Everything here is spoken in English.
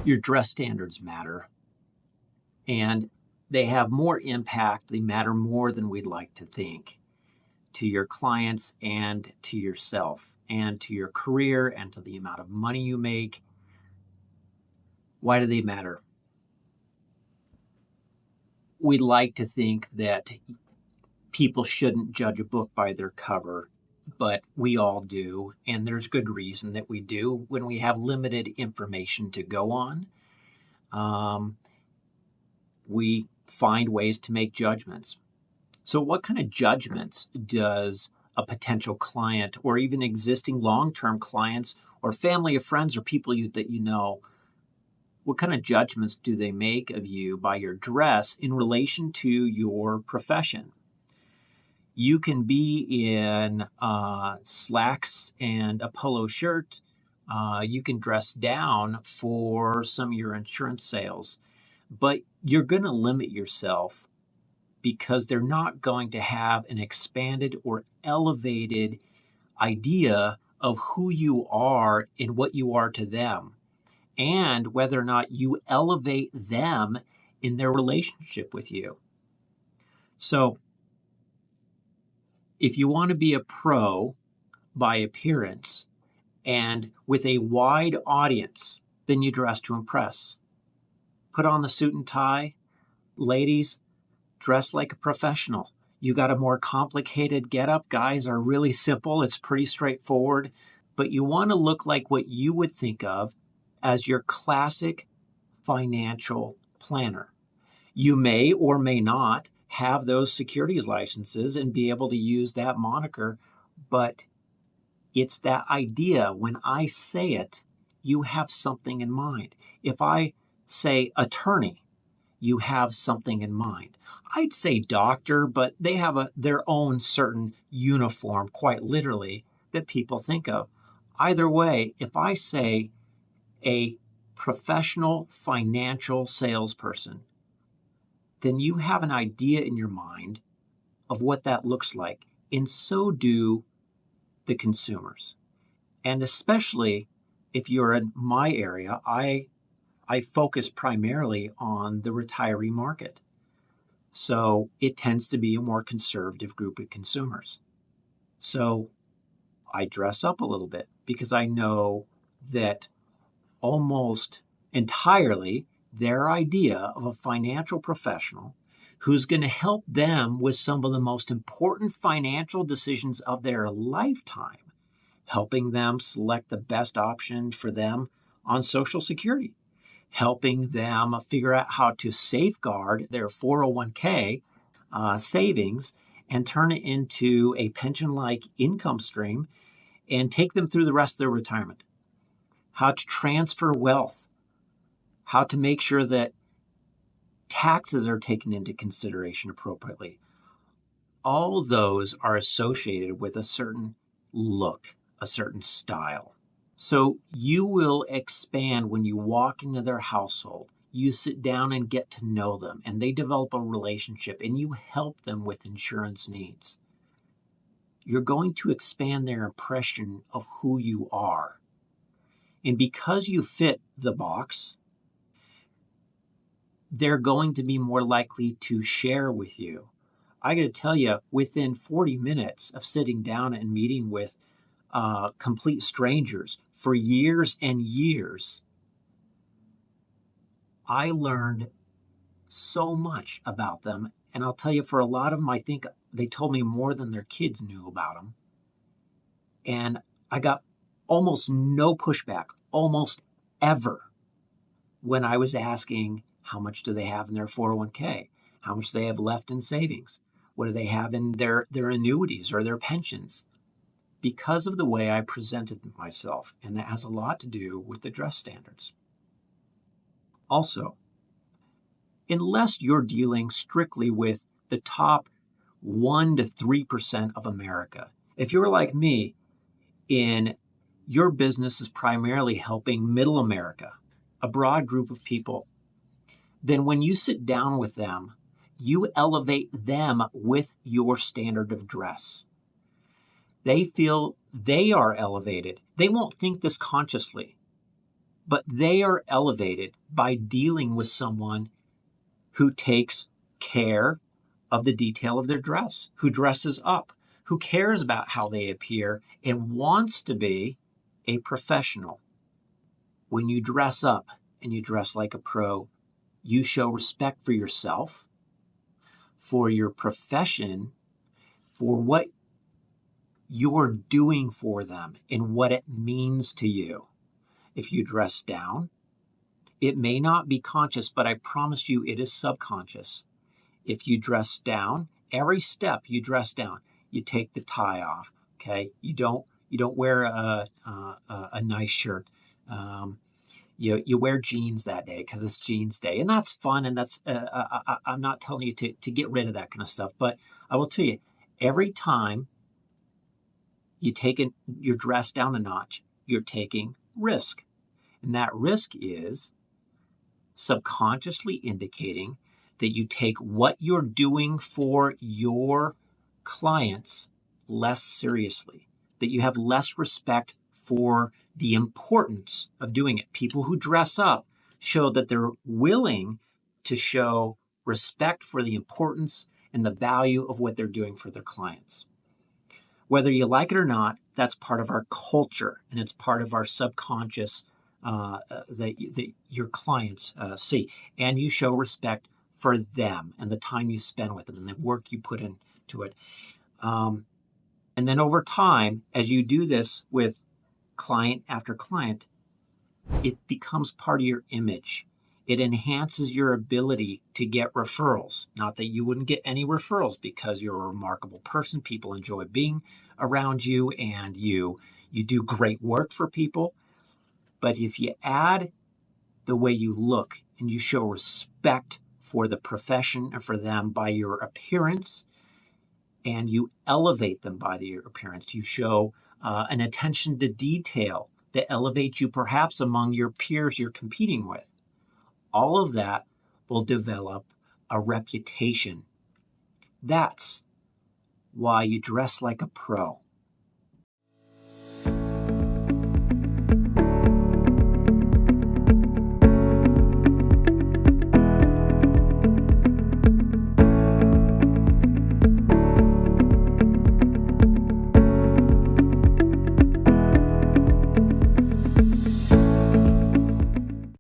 Your dress standards matter, and they have more impact. They matter more than we'd like to think to your clients and to yourself and to your career and to the amount of money you make. Why do they matter? We like to think that people shouldn't judge a book by their cover, but we all do, and there's good reason that we do when we have limited information to go on. We find ways to make judgments. So what kind of judgments does a potential client or even existing long-term clients or family or friends or people that you know, what kind of judgments do they make of you by your dress in relation to your profession? You can be in slacks and a polo shirt. You can dress down for some of your insurance sales, but you're going to limit yourself because they're not going to have an expanded or elevated idea of who you are and what you are to them, and whether or not you elevate them in their relationship with you. So if you want to be a pro by appearance and with a wide audience, then you dress to impress. Put on the suit and tie. Ladies, dress like a professional. You got a more complicated getup. Guys are really simple. It's pretty straightforward. But you want to look like what you would think of as your classic financial planner. You may or may not have those securities licenses and be able to use that moniker, but it's that idea. When I say it, you have something in mind. If I say attorney, you have something in mind. I'd say doctor, but they have their own certain uniform, quite literally, that people think of. Either way, if I say a professional financial salesperson, then you have an idea in your mind of what that looks like, and so do the consumers. And especially if you're in my area, I focus primarily on the retiree market. So it tends to be a more conservative group of consumers. So I dress up a little bit because I know that almost entirely their idea of a financial professional who's going to help them with some of the most important financial decisions of their lifetime, helping them select the best option for them on Social Security, helping them figure out how to safeguard their 401k savings and turn it into a pension-like income stream and take them through the rest of their retirement, how to transfer wealth, how to make sure that taxes are taken into consideration appropriately. All those are associated with a certain look, a certain style. So you will expand when you walk into their household. You sit down and get to know them, and they develop a relationship, and you help them with insurance needs. You're going to expand their impression of who you are. And because you fit the box, they're going to be more likely to share with you. I got to tell you, within 40 minutes of sitting down and meeting with complete strangers for years and years, I learned so much about them. And I'll tell you, for a lot of them, I think they told me more than their kids knew about them. And I got almost no pushback, almost ever, when I was asking how much do they have in their 401k, how much do they have left in savings, what do they have in their annuities or their pensions, because of the way I presented myself. And that has a lot to do with the dress standards. Also, unless you're dealing strictly with the top 1 to 3% of America, if you're like me, your business is primarily helping middle America, a broad group of people, then when you sit down with them, you elevate them with your standard of dress. They feel they are elevated. They won't think this consciously, but they are elevated by dealing with someone who takes care of the detail of their dress, who dresses up, who cares about how they appear and wants to be a professional. When you dress up and you dress like a pro, you show respect for yourself, for your profession, for what you're doing for them and what it means to you. If you dress down, it may not be conscious, but I promise you it is subconscious. If you dress down, every step you dress down, you take the tie off. Okay, you don't wear a nice shirt. You wear jeans that day because it's jeans day, and that's fun. And that's I'm not telling you to get rid of that kind of stuff, but I will tell you, every time you take your dress down a notch, you're taking risk, and that risk is subconsciously indicating that you take what you're doing for your clients less seriously, that you have less respect for the importance of doing it. People who dress up show that they're willing to show respect for the importance and the value of what they're doing for their clients. Whether you like it or not, that's part of our culture, and it's part of our subconscious that your clients see. And you show respect for them and the time you spend with them and the work you put into it. And then over time, as you do this with client after client, it becomes part of your image. It enhances your ability to get referrals. Not that you wouldn't get any referrals because you're a remarkable person. People enjoy being around you and you do great work for people. But if you add the way you look and you show respect for the profession and for them by your appearance, and you elevate them by your appearance, you show an attention to detail that elevates you perhaps among your peers you're competing with. All of that will develop a reputation. That's why you dress like a pro.